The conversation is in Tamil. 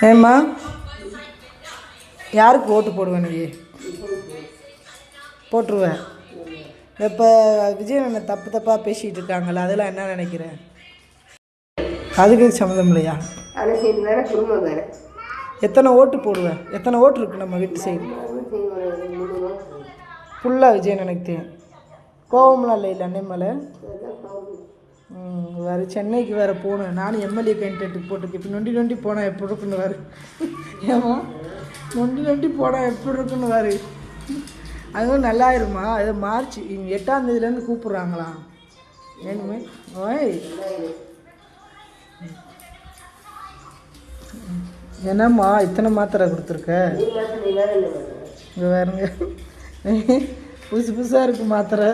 ஏம்மா யாருக்கு ஓட்டு போடுவேன் நீ? போட்டுருவேன். இப்போ விஜய் என்ன தப்பு தப்பாக பேசிகிட்டு இருக்காங்களா, அதெல்லாம் என்ன நினைக்கிறேன்? அதுக்கு சம்மந்தம் இல்லையா? அரசியல் வேறு, குடும்பம் வேறு. எத்தனை ஓட்டு போடுவேன்? எத்தனை ஓட்டு இருக்குது நம்ம வீட்டு சைடு? ஃபுல்லாக விஜய் எனக்கு தெரியும். கோவம்லாம் இல்லை அன்னை மேலே. வேறு சென்னைக்கு வேறு போகணும். நானும் எம்எல்ஏ கேண்டிடேட்டுக்கு போட்டுருக்கு. இப்போ நொண்டி நொண்டி போனால் எப்படி இருக்குன்னு வேறு. ஏமா நொண்டி நொண்டி போனால் எப்படி இருக்குன்னு வேறு. அதுவும் நல்லாயிருமா? அது மார்ச் 8ஆம் தேதியிலேருந்து கூப்பிட்றாங்களாம். வேணுமே ஓய் என்னம்மா இத்தனை மாத்திரை கொடுத்துருக்க? இங்கே வேறுங்க புதுசு புதுசாக இருக்குது மாத்திரை.